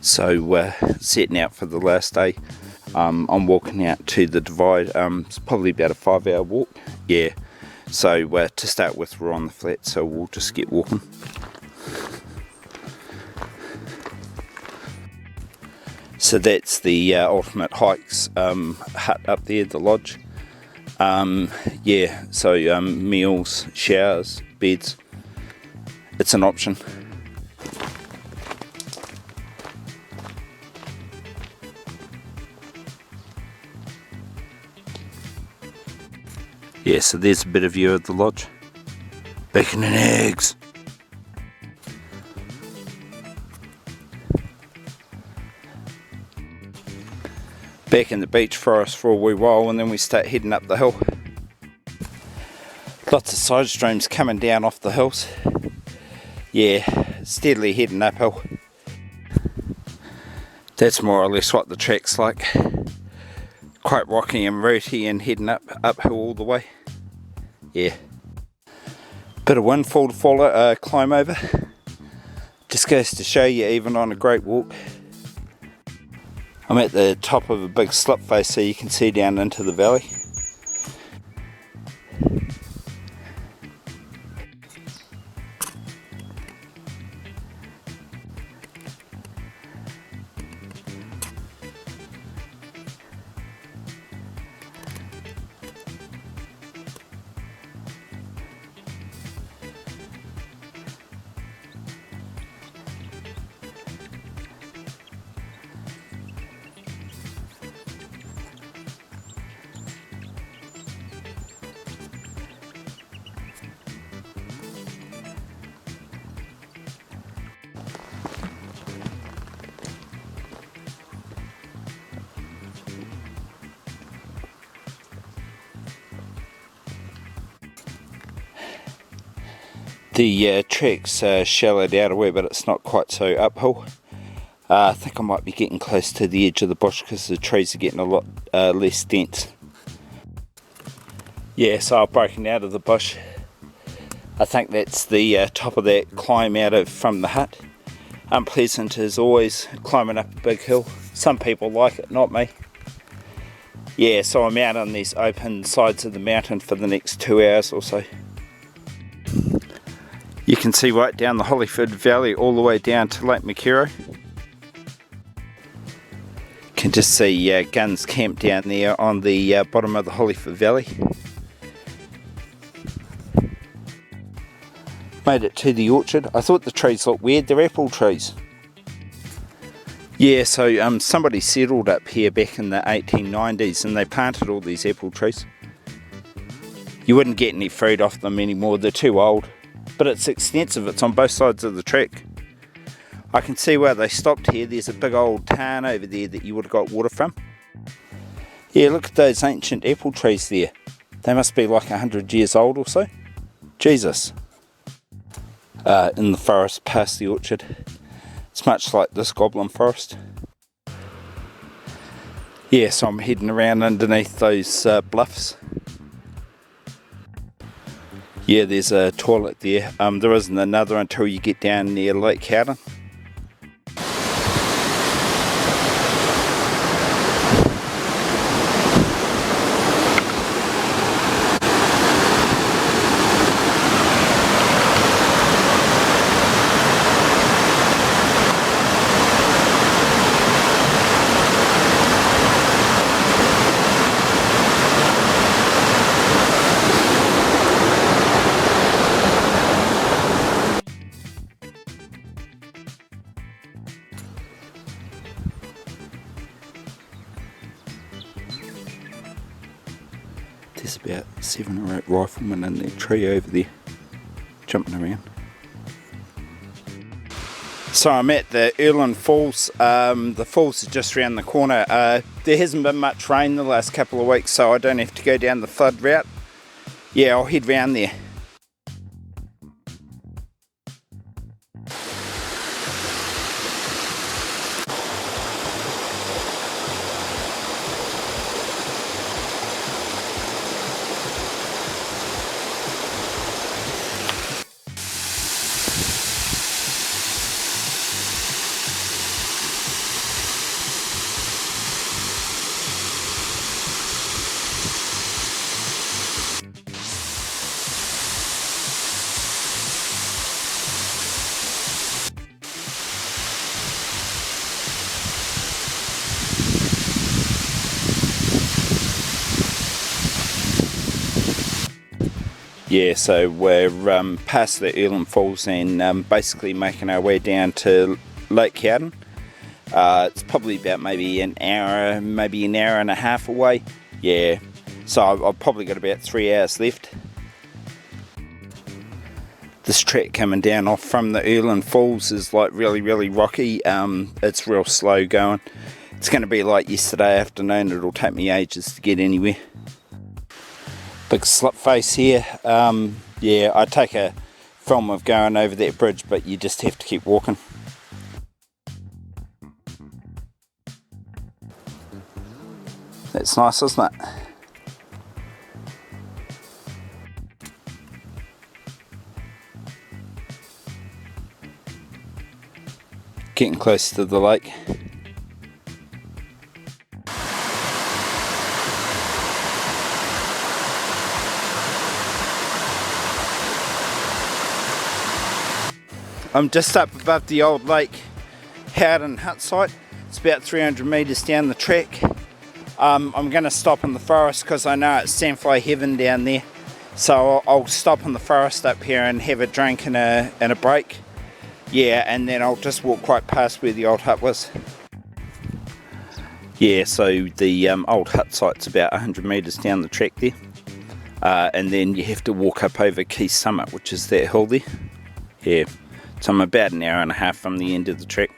So setting out for the last day. I'm walking out to the divide. It's probably about a 5-hour walk. Yeah. So to start with, we're on the flat, so we'll just get walking. So that's the Ultimate Hikes hut up there, the lodge. Yeah, so meals, showers, beds, it's an option. Yeah, so there's a bit of view of the lodge. Bacon and eggs. Back in the beech forest for a wee while, and then we start heading up the hill. Lots of side streams coming down off the hills. Yeah, steadily heading uphill. That's more or less what the track's like. Quite rocky and rooty and heading uphill all the way. Yeah. Bit of windfall to climb over. Just goes to show you, even on a great walk. I'm at the top of a big slip face, so you can see down into the valley. The track's shallowed out a wee bit, it's not quite so uphill. I think I might be getting close to the edge of the bush because the trees are getting a lot less dense. Yeah, so I've broken out of the bush. I think that's the top of that climb out from the hut. Unpleasant as always, climbing up a big hill. Some people like it, not me. Yeah, so I'm out on these open sides of the mountain for the next 2 hours or so. You can see right down the Hollyford Valley all the way down to Lake MacKenzie. Can just see guns camped down there on the bottom of the Hollyford Valley. Made it to the orchard. I thought the trees looked weird, they're apple trees. Yeah, so somebody settled up here back in the 1890s and they planted all these apple trees. You wouldn't get any fruit off them anymore, they're too old. But it's extensive, it's on both sides of the track. I can see where they stopped here. There's a big old tarn over there that you would have got water from. Yeah, look at those ancient apple trees there. They must be like 100 years old or so. Jesus. In the forest past the orchard. It's much like this goblin forest. Yeah, so I'm heading around underneath those bluffs. Yeah, there's a toilet there. There isn't another until you get down near Lake Howden. There's about 7 or 8 riflemen in that tree over there, jumping around. So I'm at the Earland Falls. The falls are just around the corner. There hasn't been much rain the last couple of weeks, so I don't have to go down the flood route. Yeah, I'll head round there. Yeah, so we're past the Earland Falls and basically making our way down to Lake Howden. It's probably about maybe an hour and a half away. Yeah, so I've probably got about 3 hours left. This track coming down off from the Earland Falls is like really rocky. It's real slow going. It's going to be like yesterday afternoon. It'll take me ages to get anywhere. Big slip face here. Yeah, I take a film of going over that bridge, but you just have to keep walking. That's nice, isn't it? Getting close to the lake. I'm just up above the old Lake Howden Hut site. It's about 300 metres down the track. I'm going to stop in the forest because I know it's sandfly heaven down there. So I'll stop in the forest up here and have a drink and a break. Yeah, and then I'll just walk quite past where the old hut was. Yeah, so the old hut site's about 100 metres down the track there. And then you have to walk up over Key Summit, which is that hill there. Yeah. So I'm about an hour and a half from the end of the trek.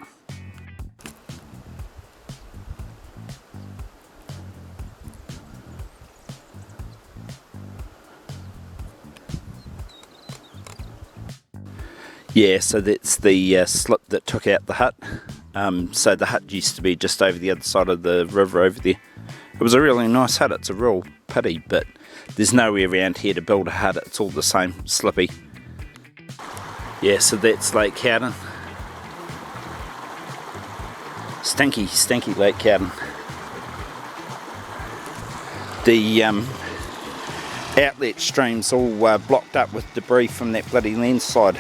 Yeah, so that's the slip that took out the hut. So the hut used to be just over the other side of the river over there. It was a really nice hut. It's a real pity, but there's nowhere around here to build a hut. It's all the same, slippy. Yeah, so that's Lake Howden. Stinky Lake Howden. The outlet stream's all blocked up with debris from that bloody landslide.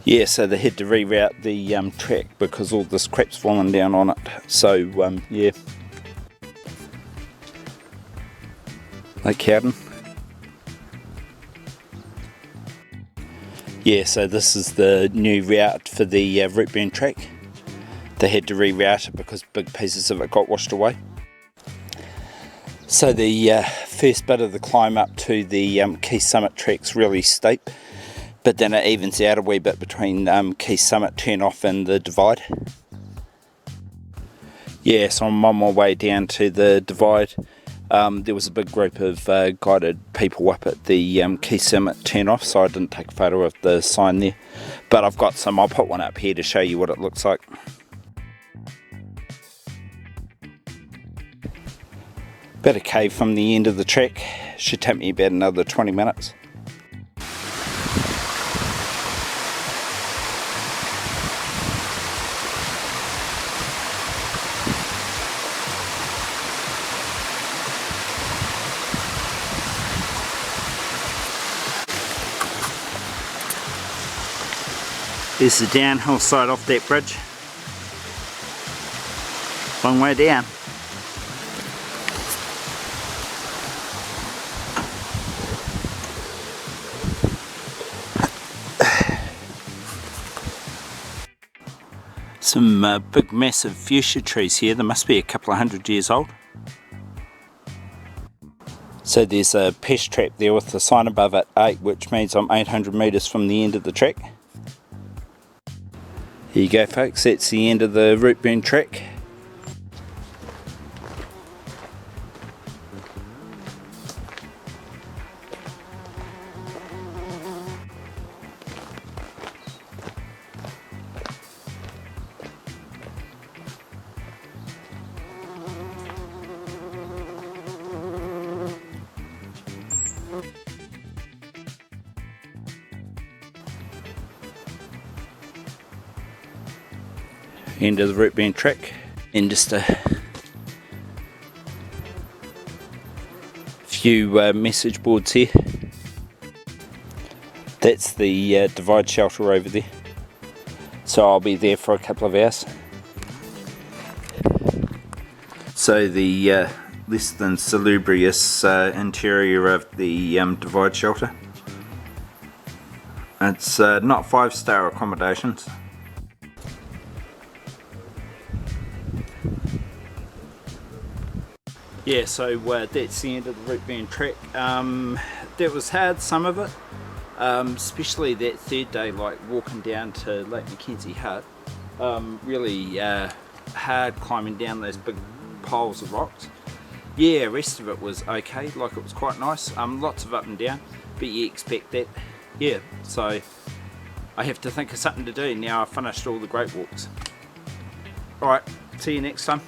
Yeah, so they had to reroute the track because all this crap's fallen down on it. So, yeah. Lake Howden. Yeah, so this is the new route for the Routeburn Track. They had to reroute it because big pieces of it got washed away. So the first bit of the climb up to the Key Summit track's really steep, but then it evens out a wee bit between Key Summit turn-off and the divide. Yeah, so I'm on my way down to the divide. There was a big group of guided people up at the Key Summit turn-off, so I didn't take a photo of the sign there. But I've got some, I'll put one up here to show you what it looks like. Bit of cave from the end of the track, should take me about another 20 minutes. There's the downhill side off that bridge. Long way down. Some big massive fuchsia trees here. There must be a couple of 100 years old. So there's a pest trap there with the sign above it 8, which means I'm 800 metres from the end of the track. Here you go folks, that's the end of the Routeburn Track. End of the Routeburn Track, and just a few message boards here. That's the divide shelter over there, so I'll be there for a couple of hours. So the less than salubrious interior of the divide shelter. It's not 5-star accommodations. Yeah, so that's the end of the Routeburn Track. That was hard, some of it, especially that third day, like walking down to Lake MacKenzie Hut. Really hard climbing down those big piles of rocks. Yeah, rest of it was okay, like it was quite nice. Lots of up and down, but you expect that. Yeah, so I have to think of something to do now I've finished all the great walks. Alright, see you next time.